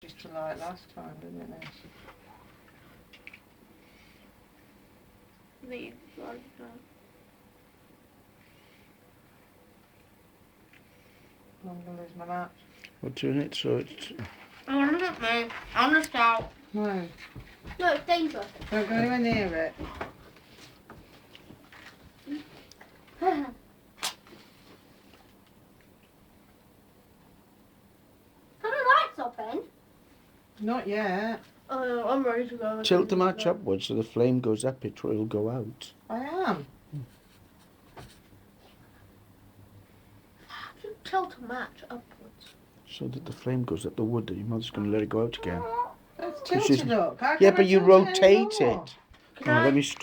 Just to light last time, didn't it? Me. I'm going to lose my match. We're doing it so it's... I want to get me. I'm going to start. No, No, it's dangerous. don't go anywhere near it. Turn the lights off, Ben. Not yet. Oh, I'm ready to go. Tilt the match upwards so the flame goes up, it will go out. I am. Tilt a match upwards. So that the flame goes up the wood, your mother's going to let it go out again. It's Which is- tilted up. How Yeah, can I but you tilt it rotate anymore? it. Can Oh, I? let me stop.